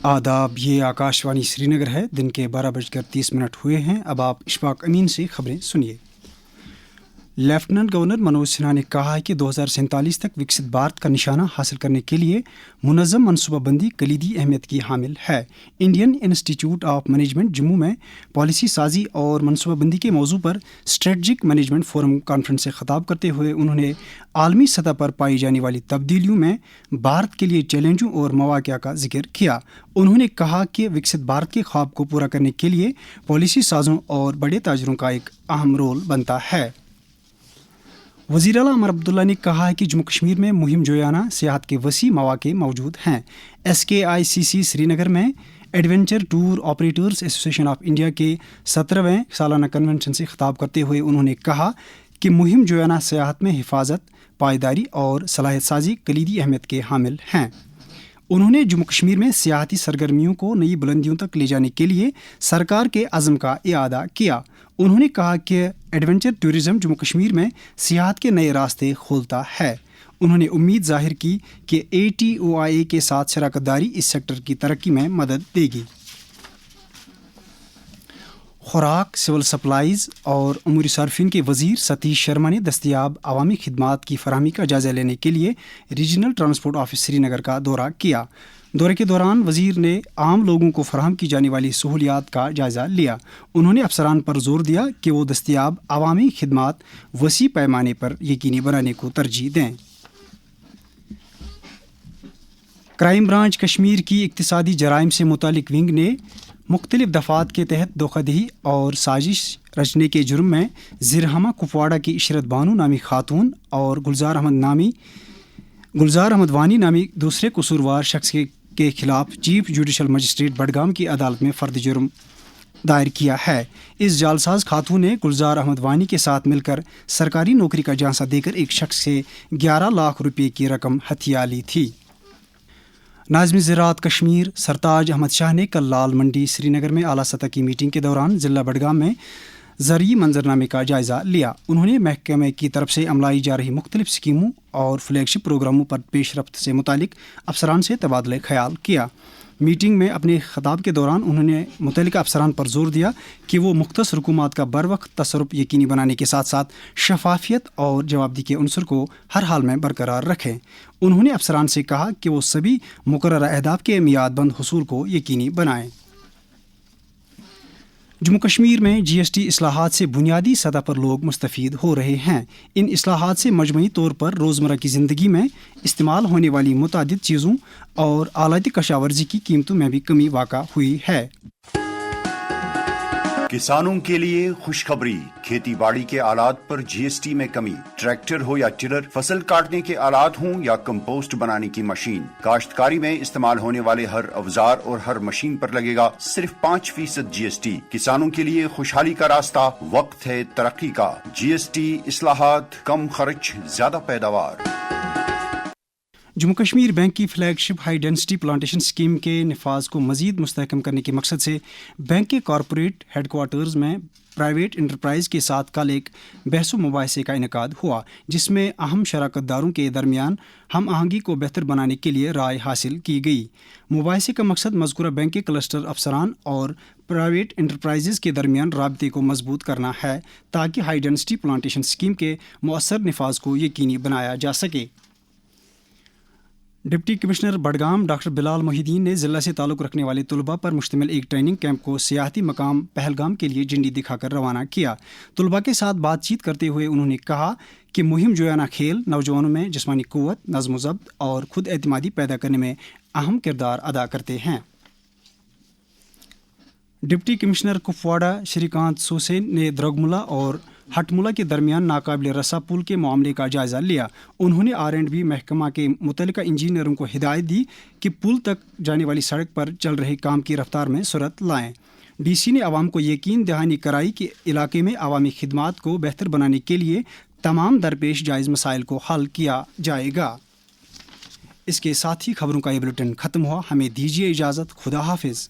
आदाब, ये आकाशवाणी श्रीनगर है। दिन के 12:30 हुए हैं। अब आप इशफाक अमीन से खबरें सुनिए। लेफ्टिनेंट गवर्नर मनोज सिन्हा ने कहा है कि 2047 तक विकसित भारत का निशाना हासिल करने के लिए मुनज़्ज़म मनसूबाबंदी कलीदी अहमियत की हामिल है। Indian institute of management Jammu में पॉलिसी साजी और मनसूबाबंदी के मौजू पर स्ट्रेटजिक मैनेजमेंट फोरम कॉन्फ्रेंस से खिताब करते हुए उन्होंने आलमी सतह पर पाई जाने वाली तब्दीलियों में भारत के लिए चैलेंजों और मौक़िया का जिक्र किया। उन्होंने कहा कि विकसित भारत के ख्वाब को पूरा करने के लिए पॉलिसी साजों और बड़े ताजरों का एक अहम रोल बनता है। वज़ीर आला उमर अब्दुल्ला ने कहा है कि जम्मू कश्मीर में मुहिम जोयाना सियाहत के वसी मौक़े मौजूद हैं। SKICC श्रीनगर में adventure tour operators association of India के 17वें सालाना कन्वेंशन से खिताब करते हुए उन्होंने कहा कि मुहिम जोयाना सियाहत में हिफाजत, पायदारी और सलाहियत साजी कलीदी अहमियत के हामिल हैं। उन्होंने जम्मू कश्मीर में सियाहती सरगर्मियों को नई बुलंदियों तक ले जाने के लिए सरकार के अज़्म का इआदा किया। उन्होंने कहा कि एडवेंचर टूरिज़्म जम्मू कश्मीर में सियाहत के नए रास्ते खोलता है। उन्होंने उम्मीद जाहिर की कि ATOIA के साथ शराकतदारी इस सेक्टर की तरक्की में मदद देगी। खुराक, सिविल सप्लाईज़ और अमूरी सार्फिन के वज़ीर सतीश शर्मा ने दस्तयाब अवामी खिदमात की फराहमी का जायज़ा लेने के लिए रीजनल ट्रांसपोर्ट ऑफिस श्रीनगर का दौरा किया। दौरे के दौरान वज़ीर ने आम लोगों को फराहम की जाने वाली सहूलियात का जायज़ा लिया। उन्होंने अफसरान पर जोर दिया कि वो दस्तयाब अवामी खिदमात वसी पैमाने पर यकीनी बनाने को तरजीह दें। क्राइम ब्रांच कश्मीर की इक्तिसादी जराइम से मुतालिक विंग ने मुख्तलिफ दफ़ात के तहत धोखाधड़ी और साजिश रचने के जुर्म में ज़िरहमा कुपवाड़ा की इशरत बानू नामी खातून और गुलजार अहमद वानी नामी दूसरे कसूरवार शख्स के खिलाफ चीफ जुडिशल मजिस्ट्रेट बडगाम की अदालत में फ़र्द जुर्म दायर किया है। इस जालसाज खातून ने गुलजार अहमद वानी के साथ मिलकर सरकारी नौकरी का झांसा देकर एक शख्स से 11 लाख रुपये की रकम हथिया ली थी। नाज़िम ज़राअत कश्मीर सरताज अहमद शाह ने कल लाल मंडी श्रीनगर में आला सतह की मीटिंग के दौरान ज़िला बडगाम में ज़रई मंजरनामे का जायज़ा लिया। उन्होंने महकमे की तरफ से अमलाई जा रही मुख्तलिफ स्कीमों और फ्लैगशिप प्रोग्रामों पर पेशरफ्त से मुतालिक अफसरान से तबादले ख्याल किया। मीटिंग में अपने खिताब के दौरान उन्होंने मुतल्लिका अफसरान पर जोर दिया कि वो मुख्तस हुकूमत का बरवक्त तसर्रुफ यकीनी बनाने के साथ साथ शफाफियत और जवाबदेही के उनसर को हर हाल में बरकरार रखें। उन्होंने अफसरान से कहा कि वो सभी मुकर्रर अहदाफ के मियादबंद हुसूल को यकीनी बनाएं। जम्मू कश्मीर में GST इस्लाहात से बुनियादी सतह पर लोग मुस्तफ़ीद हो रहे हैं। इन इस्लाहात से मजमूई तौर पर रोज़मर्रा की ज़िंदगी में इस्तेमाल होने वाली मुतादिद चीज़ों और आलाती कशावर्जी की कीमतों में भी कमी वाक़ा हुई है। किसानों के लिए खुशखबरी, खेती बाड़ी के आलात पर GST में कमी। ट्रैक्टर हो या टिलर, फसल काटने के आलात हों या कंपोस्ट बनाने की मशीन, काश्तकारी में इस्तेमाल होने वाले हर औजार और हर मशीन पर लगेगा सिर्फ 5% GST। किसानों के लिए खुशहाली का रास्ता, वक्त है तरक्की का। GST इस्लाहात, कम खर्च, ज्यादा पैदावार। जम्मू कश्मीर बैंक की flagship high density plantation scheme के नफाज को मज़ीद मुस्तहकम करने के मकसद से बैंक के कॉरपोरेट हेडक्वार्टर्स में प्राइवेट इंटरप्राइज के साथ कल एक बहस मुबाहिसे का इनेकाद हुआ, जिसमें अहम शराकतदारों के दरमियान हम आहंगी को बेहतर बनाने के लिए राय हासिल की गई। मुबाहिसे का मकसद मज़कूरा बैंक के क्लस्टर अफसरान और प्राइवेट इंटरप्राइजेज़ के दरमियान राबते को मजबूत करना है ताकि हाई डेंसिटी प्लांटेशन स्कीम के मौसर नफाज को यकीनी बनाया जा सके। Deputy commissioner Budgam doctor Bilal Mohideen ने ज़िला से ताल्लुक़ रखने वाले तलबा पर मुश्तमिल एक ट्रेनिंग कैंप को सियाहती मकाम पहलगाम के लिए झंडी दिखाकर रवाना किया। तलबा के साथ बातचीत करते हुए उन्होंने कहा कि मुहिम जोयाना खेल नौजवानों में जिस्मानी क़ुव्वत, नज़्म व ज़ब्त और खुद एतमादी पैदा करने में अहम किरदार अदा करते हैं। डिप्टी कमिश्नर कुपवाड़ा श्रीकांत सोसेन ने द्रगमुला और हटमुला के दरमियान नाकाबिल रसा पुल के मामले का जायज़ा लिया। उन्होंने R&B महकमा के मुतल्लिका इंजीनियरों को हिदायत दी कि पुल तक जाने वाली सड़क पर चल रहे काम की रफ्तार में सुरत लाएं। DC ने आवाम को यकीन दहानी कराई कि इलाके में अवामी खिदमात को बेहतर बनाने के लिए तमाम दरपेश जायज़ मसाइल को हल किया जाएगा। इसके साथ ही खबरों का ये बुलेटिन ख़त्म हुआ। हमें दीजिए इजाज़त। खुदा हाफिज़।